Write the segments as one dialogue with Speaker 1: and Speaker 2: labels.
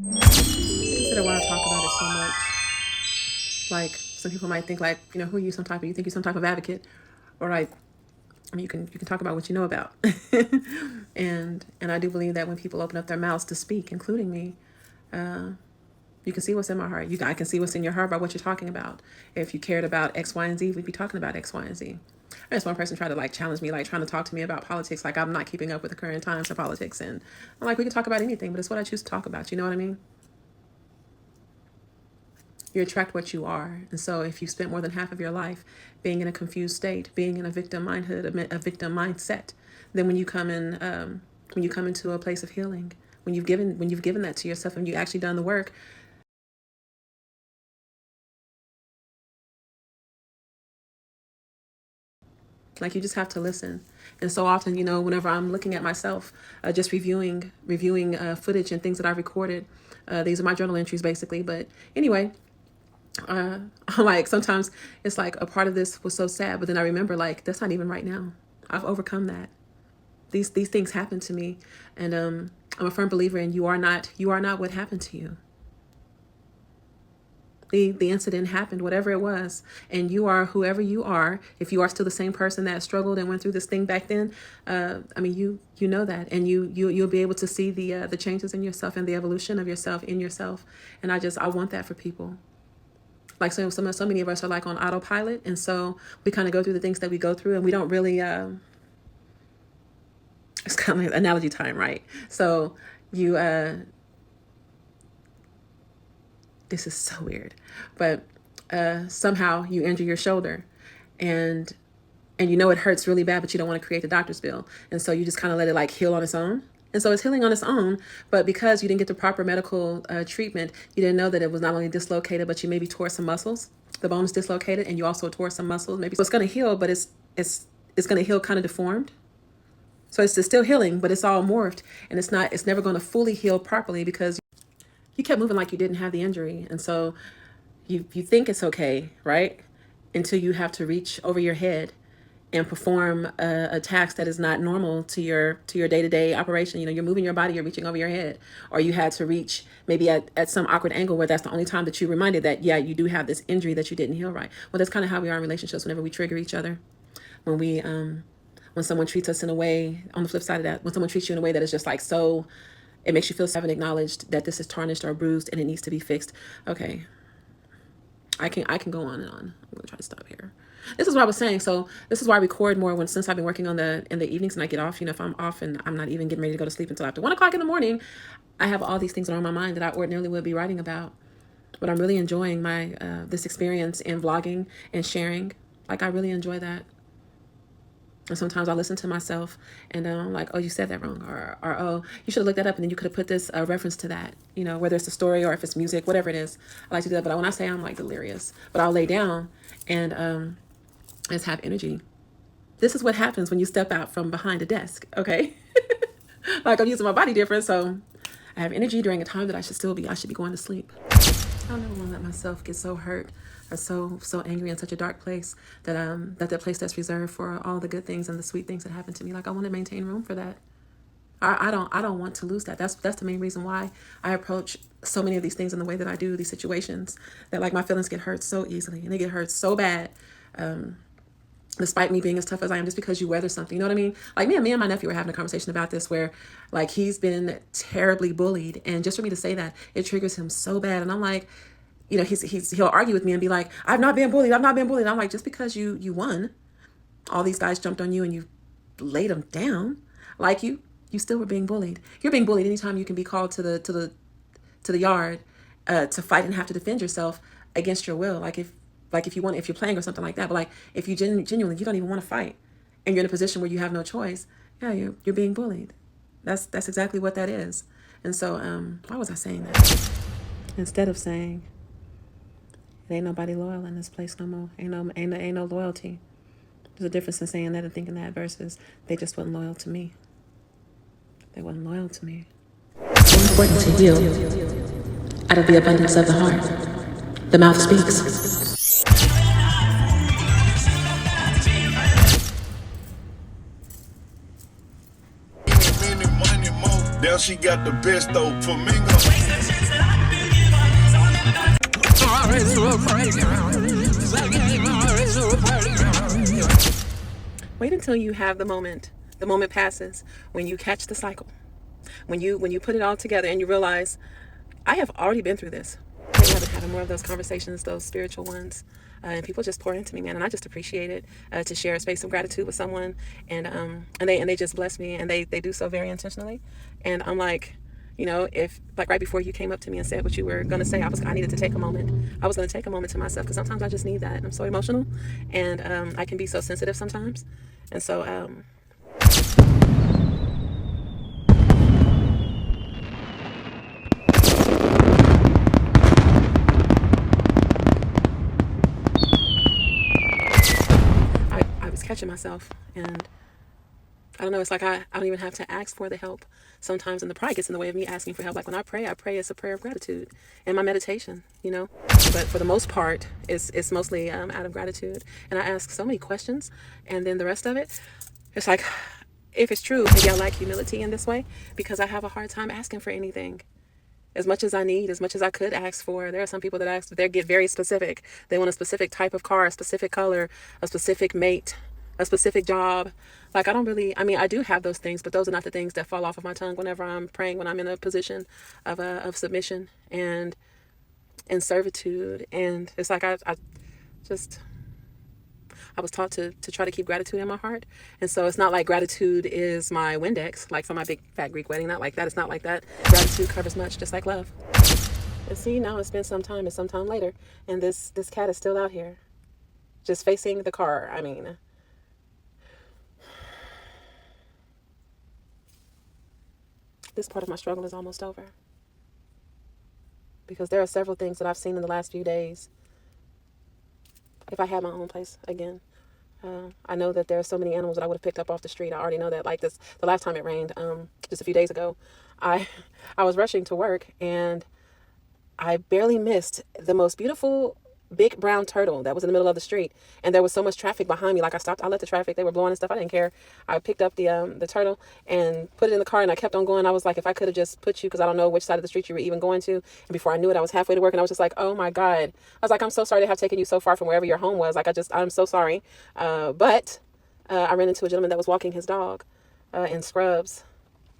Speaker 1: I consider why I talk about it so much. Like, some people might think like, who are you? You think you're some type of advocate, or like, I mean, you can talk about what you know about, and I do believe that when people open up their mouths to speak, including me, you can see what's in my heart. I can see what's in your heart by what you're talking about. If you cared about X, Y, and Z, we'd be talking about X, Y, and Z. I just one person tried to like challenge me, like trying to talk to me about politics, like I'm not keeping up with the current times of politics, and I'm like, we can talk about anything, but it's what I choose to talk about. You know what I mean? You attract what you are. And so if you spent more than half of your life being in a confused state, being in a victim mindhood, a victim mindset, then when you come into a place of healing, when you've given that to yourself and you actually done the work, like you just have to listen. And so often, whenever I'm looking at myself, just reviewing footage and things that I've recorded, these are my journal entries basically. But anyway, like sometimes it's like a part of this was so sad, but then I remember like that's not even right now. I've overcome that. These things happen to me, and I'm a firm believer in you are not what happened to you. The incident happened, whatever it was, and you are whoever you are. If you are still the same person that struggled and went through this thing back then, I mean, you know that, and you'll be able to see the changes in yourself and the evolution of yourself in yourself. And I want that for people. Like so many of us are like on autopilot, and so we kind of go through the things that we go through, and we don't really. It's kind of like analogy time, right? So you this is so weird, but somehow you injure your shoulder, and it hurts really bad, but you don't want to create the doctor's bill, and so you just kind of let it like heal on its own. And so it's healing on its own, but because you didn't get the proper medical treatment, you didn't know that it was not only dislocated, but you maybe tore some muscles. The bone is dislocated, and you also tore some muscles. Maybe so it's going to heal, but it's going to heal kind of deformed. So it's still healing, but it's all morphed, and it's never going to fully heal properly because you kept moving like you didn't have the injury. And so you think it's okay, right? Until you have to reach over your head and perform a task that is not normal to your day-to-day operation. You're moving your body, you're reaching over your head, or you had to reach maybe at some awkward angle where that's the only time that you reminded that, yeah, you do have this injury that you didn't heal right. Well, that's kind of how we are in relationships whenever we trigger each other. When someone treats us in a way, on the flip side of that, when someone treats you in a way that is just like so, it makes you feel haven't acknowledged that this is tarnished or bruised and it needs to be fixed. Okay, I can go on and on. I'm gonna try to stop here. This is what I was saying. So this is why I record more since I've been working in the evenings and I get off. If I'm off and I'm not even getting ready to go to sleep until after 1 o'clock in the morning, I have all these things on my mind that I ordinarily would be writing about. But I'm really enjoying my this experience in vlogging and sharing. Like I really enjoy that. And sometimes I listen to myself and I'm like, oh, you said that wrong. Or oh, you should have looked that up and then you could have put this reference to that, whether it's a story or if it's music, whatever it is. I like to do that. But when I say I'm like delirious, but I'll lay down and just have energy. This is what happens when you step out from behind a desk, okay? Like I'm using my body different. So I have energy during a time that I should be going to sleep. I don't ever want to let myself get so hurt or so angry in such a dark place that place that's reserved for all the good things and the sweet things that happen to me. Like I want to maintain room for that. I don't want to lose that. That's the main reason why I approach so many of these things in the way that I do, these situations, that like my feelings get hurt so easily and they get hurt so bad. Despite me being as tough as I am, just because you weather something, you know what I mean? Like me and my nephew were having a conversation about this where like he's been terribly bullied. And just for me to say that, it triggers him so bad. And I'm like, he'll argue with me and be like, I've not been bullied. And I'm like, just because you won, all these guys jumped on you and you laid them down, like you still were being bullied. You're being bullied anytime you can be called to the yard to fight and have to defend yourself against your will. Like if you're playing or something like that, but like if you genuinely you don't even want to fight and you're in a position where you have no choice, yeah, you're being bullied. That's exactly what that is. And so why was I saying that? Instead of saying there ain't nobody loyal in this place no more. Ain't no loyalty. There's a difference in saying that and thinking that versus they just wasn't loyal to me. They wasn't loyal to me. It's important to heal out of the abundance of the heart. The mouth speaks.
Speaker 2: Now she got the best though, Flamingo.
Speaker 1: until you have the moment passes when you catch the cycle, when you put it all together and you realize, I have already been through this. I love having more of those conversations, those spiritual ones. And people just pour into me, man, and I just appreciate it, to share a space of gratitude with someone, and they just bless me, and they do so very intentionally. And I'm like, if like right before you came up to me and said what you were gonna say, I needed to take a moment. I was gonna take a moment to myself, because sometimes I just need that. I'm so emotional, and I can be so sensitive sometimes, and so I was catching myself, and I don't know, it's like I don't even have to ask for the help sometimes, and the pride gets in the way of me asking for help. Like when I pray it's a prayer of gratitude and my meditation. But for the most part, it's mostly out of gratitude. And I ask so many questions, and then the rest of it, it's like, if it's true, maybe I lack humility in this way, because I have a hard time asking for anything. As much as I need, as much as I could ask for. There are some people that they get very specific. They want a specific type of car, a specific color, a specific mate, a specific job. Like, I do have those things, but those are not the things that fall off of my tongue whenever I'm praying, when I'm in a position of submission and servitude. And it's like, just, I was taught to try to keep gratitude in my heart. And so it's not like gratitude is my Windex, like for my big fat Greek wedding. Not like that. It's not like that. Gratitude covers much, just like love. And see, now it's been some time, and some time later, and this cat is still out here, just facing the car. I mean, this part of my struggle is almost over, because there are several things that I've seen in the last few days. If I had my own place again, I know that there are so many animals that I would have picked up off the street. I already know that. Like the last time it rained, just a few days ago, I was rushing to work, and I barely missed the most beautiful big brown turtle that was in the middle of the street. And there was so much traffic behind me. Like, I stopped, I let the traffic, they were blowing and stuff. I didn't care. I picked up the turtle and put it in the car, and I kept on going. I was like, if I could have just put you, because I don't know which side of the street you were even going to. And before I knew it, I was halfway to work, and I was just like, oh my God. I was like, I'm so sorry to have taken you so far from wherever your home was. Like, I'm so sorry. But I ran into a gentleman that was walking his dog in scrubs.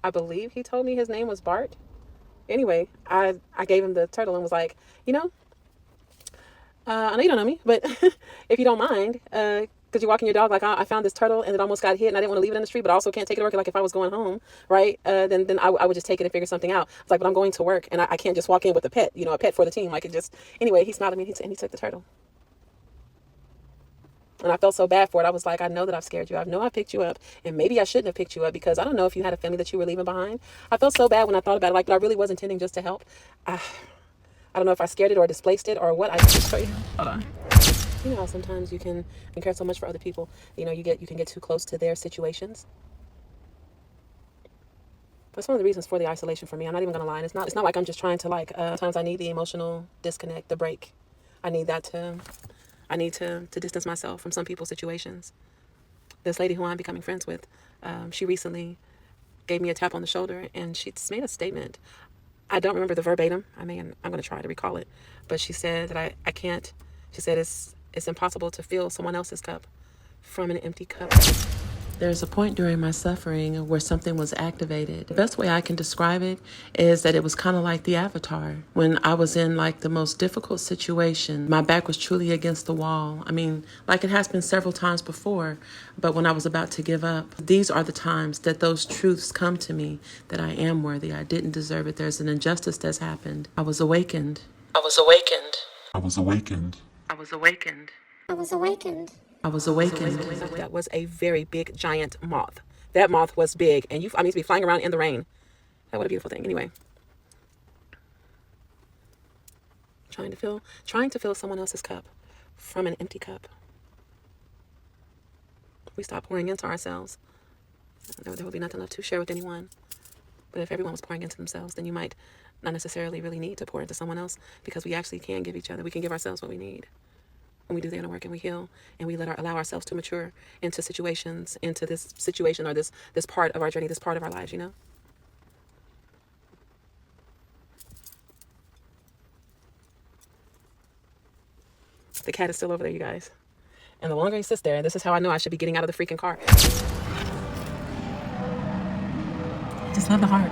Speaker 1: I believe he told me his name was Bart. Anyway, I gave him the turtle and was like, I know you don't know me, but if you don't mind, because you're walking your dog, like, I found this turtle and it almost got hit, and I didn't want to leave it in the street, but I also can't take it to work. Like, if I was going home, right, then I would just take it and figure something out. It's like, but I'm going to work, and I can't just walk in with a pet, a pet for the team. Like, anyway, he smiled at me, and he took the turtle. And I felt so bad for it. I was like, I know that I've scared you. I know I picked you up, and maybe I shouldn't have picked you up, because I don't know if you had a family that you were leaving behind. I felt so bad when I thought about it. Like, but I really was intending just to help. I don't know if I scared it or displaced it or what. I just show you. Hold on. You know how sometimes you can care so much for other people. You can get too close to their situations. That's one of the reasons for the isolation for me. I'm not even gonna lie. It's not like I'm just trying to, like, sometimes I need the emotional disconnect, the break. I need to distance myself from some people's situations. This lady who I'm becoming friends with, she recently gave me a tap on the shoulder, and she made a statement. I don't remember the verbatim. I'm going to try to recall it. But she said that I can't. She said it's impossible to fill someone else's cup from an empty cup. There's a point during my suffering where something was activated. The best way I can describe it is that it was kind of like the Avatar. When I was in, like, the most difficult situation, my back was truly against the wall. I mean, like it has been several times before, but when I was about to give up, these are the times that those truths come to me, that I am worthy. I didn't deserve it. There's an injustice that's happened. I was awakened. I was awakened. I was awakened. I was awakened. I was awakened. I was awakened. That was a very big, giant moth. That moth was big, and to be flying around in the rain. That what a beautiful thing. Anyway, trying to fill someone else's cup from an empty cup. We stop pouring into ourselves, there will be nothing left to share with anyone. But if everyone was pouring into themselves, then you might not necessarily really need to pour into someone else, because we actually can give each other. We can give ourselves what we need. And we do the inner work, and we heal, and we allow ourselves to mature into situations, into this situation, or this part of our journey, this part of our lives, The cat is still over there, you guys. And the longer he sits there, this is how I know I should be getting out of the freaking car. Just love the heart.